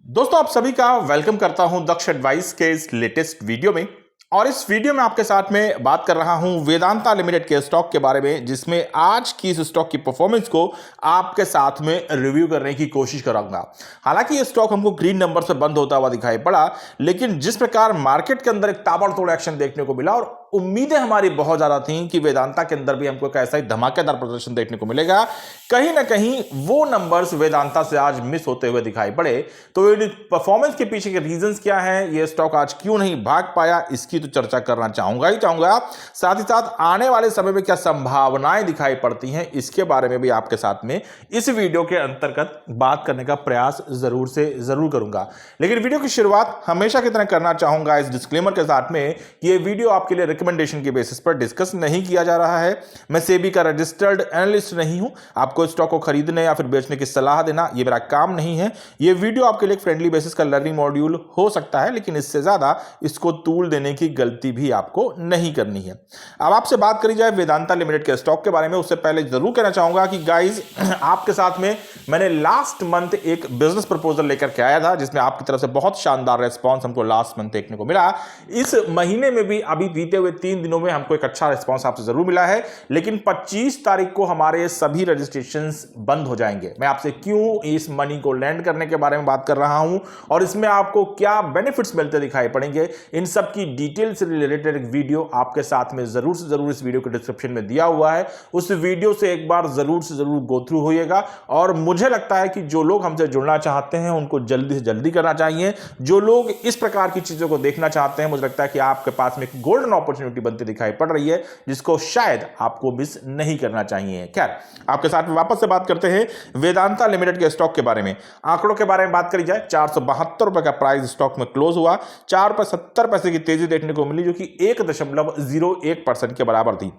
दोस्तों आप सभी का वेलकम करता हूं दक्ष एडवाइस के इस लेटेस्ट वीडियो में। और इस वीडियो में आपके साथ में बात कर रहा हूं वेदांता लिमिटेड के स्टॉक के बारे में, जिसमें आज की इस स्टॉक की परफॉर्मेंस को आपके साथ में रिव्यू करने की कोशिश करूंगा। हालांकि ये स्टॉक हमको ग्रीन नंबर से बंद होता हुआ दिखाई पड़ा, लेकिन जिस प्रकार मार्केट के अंदर एक ताबड़तोड़ एक्शन देखने को मिला और उम्मीदें हमारी बहुत ज्यादा थी कि वेदांता के अंदर भी हमको एक ऐसा ही धमाकेदार प्रदर्शन देखने को मिलेगा, कहीं ना कहीं वो नंबर्स वेदांता से आज मिस होते हुए दिखाई पड़े। तो परफॉर्मेंस के पीछे के रीजंस क्या हैं, ये स्टॉक आज क्यों नहीं भाग पाया, इसकी तो चर्चा करना चाहूंगा। साथ ही साथ आने वाले समय में क्या संभावनाएं दिखाई पड़ती हैं, इसके बारे में भी आपके साथ में इस वीडियो के अंतर्गत बात करने का प्रयास जरूर से जरूर करूंगा। लेकिन वीडियो की शुरुआत हमेशा की तरह करना चाहूंगा इस डिस्क्लेमर के साथ में कि ये वीडियो आपके लिए रिकमेंडेशन के बेसिस पर डिस्कस नहीं किया जा रहा है। मैं सेबी का रजिस्टर्ड एनालिस्ट नहीं हूं। आपको स्टॉक को खरीदने या फिर बेचने की सलाह देना ये मेरा काम नहीं है। ये वीडियो आपके लिए एक फ्रेंडली बेसिस का लर्निंग मॉड्यूल हो सकता है, लेकिन इससे ज्यादा इसको तूल देने की गलती भी आपको नहीं करनी है। अब आपसे बात करी जाए वेदांता लिमिटेड के स्टॉक के बारे में, उससे पहले जरूर कहना चाहूंगा कि गाइज आपके साथ में मैंने लास्ट मंथ एक बिजनेस प्रपोजल लेकर के आया था, जिसमें आपकी तरफ से बहुत शानदार रेस्पॉन्स हमको लास्ट मंथ देखने को मिला। इस महीने में भी अभी बीते हुए 3 दिनों में हमको एक अच्छा रिस्पॉन्स आपसे जरूर मिला है, लेकिन 25 तारीख को हमारे सभी रजिस्ट्रेशंस बंद हो जाएंगे। मैं आपसे क्यों इस मनी को लैंड करने के बारे में बात कर रहा हूं और इसमें आपको क्या बेनिफिट्स मिलते दिखाई पड़ेंगे, इन सब की डिटेल से रिलेटेड एक वीडियो आपके साथ में जरूर से जरूर इस वीडियो के डिस्क्रिप्शन में दिया हुआ है। उस वीडियो से एक बार जरूर से जरूर गो थ्रू होइएगा। और मुझे लगता है कि जो लोग हमसे जुड़ना चाहते हैं उनको जल्दी से जल्दी करना चाहिए। जो लोग इस प्रकार की चीजों को देखना चाहते हैं, मुझे लगता है कि आपके पास में एक गोल्डन अपॉर्चुनिटी बनती दिखाई पड़ रही है, जिसको शायद आपको मिस नहीं करना चाहिए। खैर, आपके साथ में वापस से बात करते हैं वेदांता लिमिटेड के स्टॉक के बारे में। आंकड़ों के बारे में बात करी जाए, 472 रुपए का प्राइस स्टॉक में क्लोज हुआ। 4.70 की तेजी देखने को मिली, जो कि 1.01% के बराबर थी।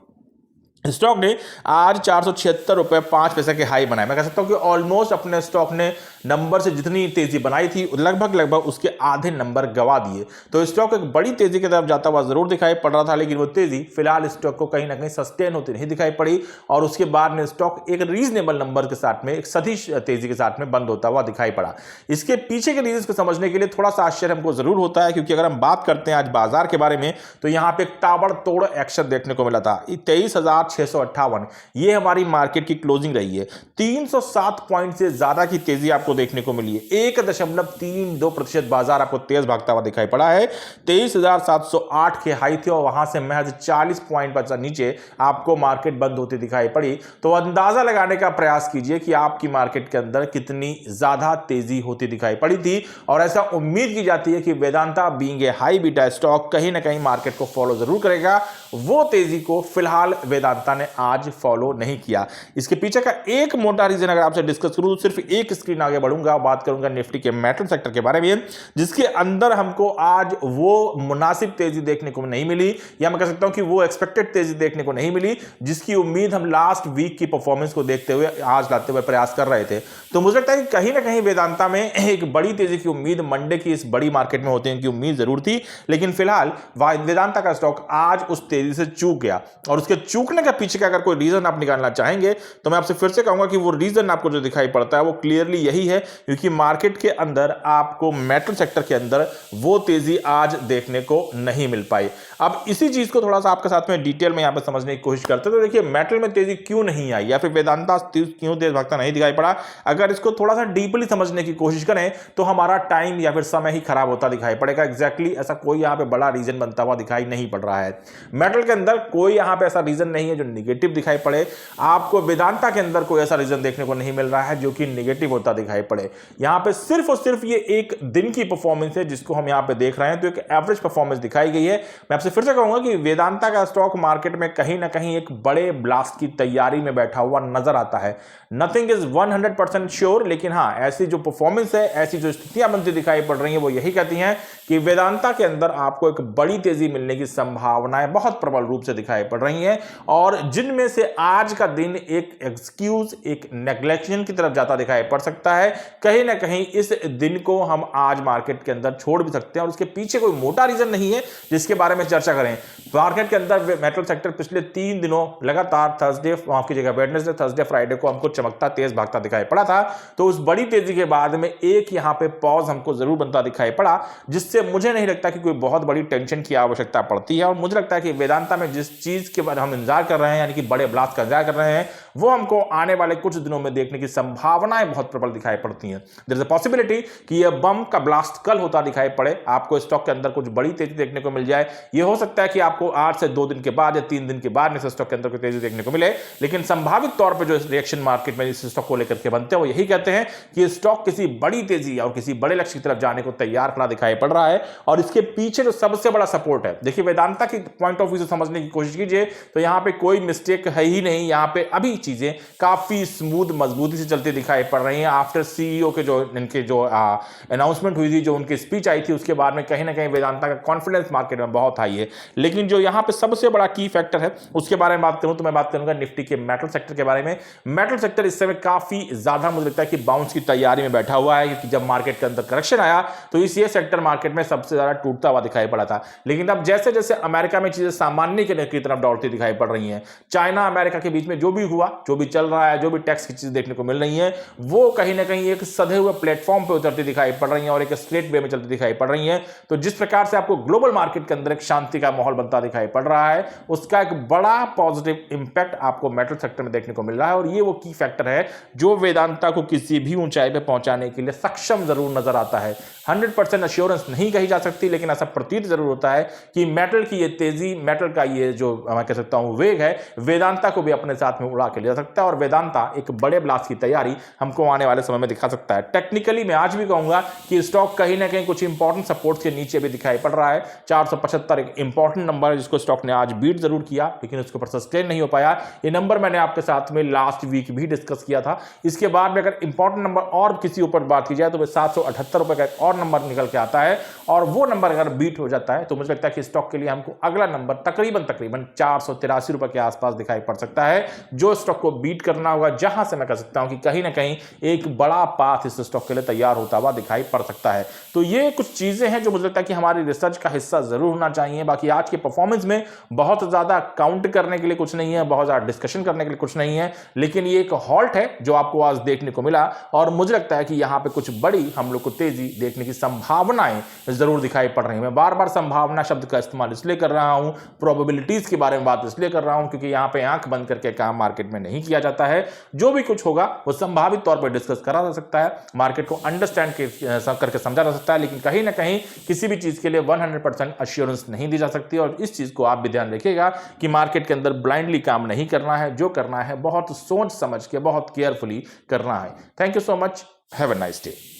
स्टॉक ने आज 476 रुपए 5 पैसे के हाई बनाए। मैं कह सकता हूं कि ऑलमोस्ट अपने स्टॉक ने नंबर से जितनी तेजी बनाई थी लगभग उसके आधे नंबर गवा दिए। तो स्टॉक एक बड़ी तेजी की तरफ जाता हुआ जरूर दिखाई पड़ रहा था, लेकिन वो तेजी फिलहाल स्टॉक को कहीं ना कहीं सस्टेन होती नहीं दिखाई पड़ी और उसके बाद में स्टॉक एक रीजनेबल नंबर के साथ में, एक सदिश तेजी के साथ में बंद होता हुआ दिखाई पड़ा। इसके पीछे के रीजन को समझने के लिए थोड़ा सा आश्चर्य हमको जरूर होता है, क्योंकि अगर हम बात करते हैं आज बाजार के बारे में, तो यहां पर एक ताबड़तोड़ एक्शन देखने को मिला था। 23,658 ये हमारी मार्केट की क्लोजिंग रही है। 307 पॉइंट से ज्यादा की तेजी आपको देखने को मिली है। 1.32% बाजार आपको तेज भागता हुआ दिखाई पड़ा है। 23,708 के हाई थे और वहां से महज 40 पॉइंट पर नीचे आपको मार्केट बंद होती दिखाई पड़ी। तो अंदाजा लगाने का प्रयास कीजिए कि आपकी मार्केट के अंदर कितनी ज्यादा तेजी होती दिखाई पड़ी थी। और ऐसा उम्मीद की जाती है कि Vedanta being a high beta stock कहीं ना कहीं मार्केट को फॉलो जरूर करेगा। वो तेजी को फिलहाल वेदांता ने आज फॉलो नहीं किया। इसके पीछे का एक मोटा रीजन अगर आपसे डिस्कस करूं, सिर्फ एक स्क्रीन आगे बढ़ूंगा, बात करूंगा निफ्टी के मेटल सेक्टर के बारे में, जिसके अंदर हमको आज वो मुनासिब तेजी देखने को नहीं मिली, या मैं कह सकता हूं कि वो एक्सपेक्टेड तेजी देखने को नहीं मिली, जिसकी उम्मीद हम लास्ट वीक की परफॉर्मेंस को देखते हुए आज लाते हुए प्रयास कर रहे थे। तो मुझे लगता है कि कहीं ना कहीं वेदांता में एक बड़ी तेजी की उम्मीद मंडे की इस बड़ी मार्केट में होती है की उम्मीद जरूर थी, लेकिन फिलहाल वेदांता का स्टॉक आज उस तेजी से चूक गया। और उसके चूकने के पीछे का अगर कोई रीजन आप निकालना चाहेंगे, तो मैं आपसे फिर से कहूंगा कि वो रीजन आपको जो दिखाई पड़ता है वो क्लियरली यही है, क्योंकि मार्केट के अंदर आपको मेटल सेक्टर के अंदर वो तेजी आज देखने को नहीं मिल पाई। अब इसी चीज को थोड़ा सा आपके साथ में डिटेल में यहां पे समझने की कोशिश करते हैं। तो देखिए, मेटल में तेजी क्यों नहीं आई या फिर वेदांता क्यों तेज भागता नहीं दिखाई पड़ा, अगर इसको थोड़ा सा डीपली समझने की कोशिश करें तो हमारा टाइम या फिर समय ही खराब होता दिखाई पड़ेगा। एग्जैक्टली ऐसा कोई यहां पे बड़ा रीजन बनता हुआ दिखाई नहीं पड़ रहा है। मेटल के अंदर कोई यहां पे ऐसा रीजन नहीं है जो निगेटिव दिखाई पड़े। आपको वेदांता के अंदर कोई ऐसा रीजन देखने को नहीं मिल रहा है जो कि निगेटिव होता दिखाई पड़े। यहां पे सिर्फ और सिर्फ ये एक दिन की परफॉर्मेंस है जिसको हम यहां पे देख रहे हैं, तो एक एवरेज परफॉर्मेंस दिखाई गई है। मैं आपसे फिर से कहूंगा कि वेदांता का स्टॉक मार्केट में कहीं ना कहीं एक बड़े ब्लास्ट की तैयारी में बैठा हुआ नजर आता है। नथिंग इज 100% श्योर, लेकिन हां, ऐसी जो परफॉर्मेंस है, ऐसी जो स्थितियां बनती दिखाई पड़ रही हैं, वो यही कहती हैं कि वेदांता के अंदर आपको एक बड़ी तेजी मिलने की संभावनाएं बहुत प्रबल रूप से दिखाई पड़ रही हैं, और जिनमें से आज का दिन एक एक्सक्यूज, एक नेग्लेक्शन की तरफ जाता दिखाई पड़ सकता है। है, कहीं ना कहीं इस दिन को हम आज मार्केट के अंदर छोड़ भी सकते हैं और उसके पीछे कोई मोटा रीजन नहीं है जिसके बारे में चर्चा करें। मार्केट के अंदर मेटल सेक्टर पिछले 3 दिनों लगातार वेडनेसडे, थर्सडे, फ्राइडे को हमको चमकता तेज भागता दिखाई पड़ा था। तो उस बड़ी तेजी के बाद में एक यहां पे पॉज हमको जरूर बनता दिखाई पड़ा, जिससे मुझे नहीं लगता कि कोई बहुत बड़ी टेंशन की आवश्यकता पड़ती है। और मुझे लगता है कि वेदांता में जिस चीज के बारे में हम इंतजार कर रहे हैं, यानी कि बड़े ब्लास्ट का इंतजार कर रहे हैं, वो हमको आने वाले कुछ दिनों में देखने की संभावनाएं बहुत प्रबल दिखाई पड़ती हैं। देयर इज अ पॉसिबिलिटी कि यह बम का ब्लास्ट कल होता दिखाई पड़े, आपको स्टॉक के अंदर कुछ बड़ी तेजी देखने को मिल जाए। यह हो सकता है कि आपको 8 से 2 दिन के बाद या 3 दिन के बाद में स्टॉक के अंदर कोई तेजी देखने को मिले, लेकिन संभावित तौर पर जो रिएक्शन मार्केट में इस स्टॉक को लेकर के बनते हैं वो यही कहते हैं कि स्टॉक किसी बड़ी तेजी और किसी बड़े लक्ष्य की तरफ जाने को तैयार खड़ा दिखाई पड़ रहा है। और इसके पीछे जो सबसे बड़ा सपोर्ट है, देखिए वेदांता की पॉइंट ऑफ व्यू से समझने की कोशिश कीजिए तो यहां पे कोई मिस्टेक है ही नहीं। यहां पे अभी चीजें काफी स्मूथ मजबूती से चलती दिखाई पड़ रही हैं। आफ्टर सीईओ के जो इनके जो अनाउंसमेंट हुई थी, जो उनकी स्पीच आई थी, उसके बाद में कहीं ना कहीं वेदांता का कॉन्फिडेंस मार्केट में बहुत हाई है। लेकिन जो यहां पे सबसे बड़ा की फैक्टर है उसके बारे में बात करूं तो मैं बात करूंगा निफ्टी के मेटल सेक्टर के बारे में। मेटल सेक्टर इस समय काफी ज्यादा मुझे लगता है कि बाउंस की तैयारी में बैठा हुआ है, क्योंकि जब मार्केट के अंदर करेक्शन आया तो इस ये सेक्टर मार्केट में सबसे ज्यादा टूटता हुआ दिखाई पड़ा था। लेकिन अब जैसे जैसे अमेरिका में चीजें सामान्य की तरफ दौड़ती दिखाई पड़ रही हैं, चाइना अमेरिका के बीच में जो भी हुआ, जो भी चल रहा है, जो भी टैक्स की चीजें देखने को मिल रही हैं, वो कहीं ना कहीं एक सधे हुए प्लेटफॉर्म पे उतरती दिखाई पड़ रही हैं और एक स्ट्रेट वे में चलती दिखाई पड़ रही हैं। तो जिस प्रकार से आपको ग्लोबल मार्केट के अंदर एक शांति का माहौल बनता दिखाई पड़ रहा है, उसका एक बड़ा पॉजिटिव इंपैक्ट आपको मेटल सेक्टर में देखने को मिल रहा है। और ये वो की फैक्टर है जो वेदांता को किसी भी ऊंचाई पे पहुंचाने के लिए सक्षम जरूर नजर आता है। 100% एश्योरेंस नहीं कही जा सकती, लेकिन ऐसा प्रतीत जरूर होता है कि मेटल की ये तेजी, मेटल का ये जो मैं कह सकता हूं वेग है, वेदांता को भी अपने साथ में उड़ा के ले जा सकता है और वेदांता एक बड़े ब्लास्ट की तैयारी हमको आने वाले समय में दिखा सकता है। टेक्निकली मैं आज भी कहूंगा कि स्टॉक कहीं ना कहीं कुछ इंपॉर्टेंट सपोर्ट्स के नीचे भी दिखाई पड़ रहा है। 475 एक इंपॉर्टेंट नंबर है जिसको स्टॉक ने आज बीट जरूर किया, लेकिन उसके ऊपर सस्टेन नहीं हो पाया। ये नंबर मैंने आपके साथ में लास्ट वीक भी डिस्कस किया था। इसके बाद में अगर इंपॉर्टेंट नंबर और किसी ऊपर बात की जाए तो 778 रुपए का एक और नंबर निकल के आता है, और वो नंबर अगर बीट हो जाता है तो मुझे लगता है कि स्टॉक के लिए हमको अगला नंबर तकरीबन 483 रुपए के आसपास दिखाई पड़ सकता है, जो स्टॉक को बीट करना होगा, जहां से मैं कह सकता हूं कि कहीं ना कहीं एक बड़ा पाथ इस स्टॉक के लिए तैयार होता हुआ दिखाई पड़ सकता है। तो ये कुछ चीजें हैं जो मुझे लगता है कि हमारी रिसर्च का हिस्सा जरूर होना चाहिए। बाकी आज के परफॉर्मेंस में बहुत ज्यादा काउंट करने के लिए कुछ नहीं है, बहुत ज्यादा डिस्कशन करने के लिए कुछ नहीं है, लेकिन ये एक हॉल्ट है जो आपको आज देखने को मिला और मुझे लगता है कि यहां पे कुछ बड़ी हम लोग को तेजी देखने की संभावनाएं जरूर दिखाई पड़ रही हैं। मैं बार बार संभावना शब्द का इस्तेमाल इसलिए कर रहा हूं, प्रोबेबिलिटीज के बारे में बात इसलिए कर रहा हूं क्योंकि यहां पे आंख बंद करके काम मार्केट में नहीं किया जाता है। जो भी कुछ होगा वो संभावित तौर पर डिस्कस करा जा सकता है, मार्केट को अंडरस्टैंड करके समझा जा सकता है, लेकिन कहीं ना कहीं किसी भी चीज के लिए 100% एश्योरेंस नहीं दी जा सकती। और इस चीज को आप भी ध्यान रखिएगा कि मार्केट के अंदर ब्लाइंडली काम नहीं करना है, जो करना है बहुत सोच समझ के, बहुत केयरफुली करना है। Thank you so much, have a nice day.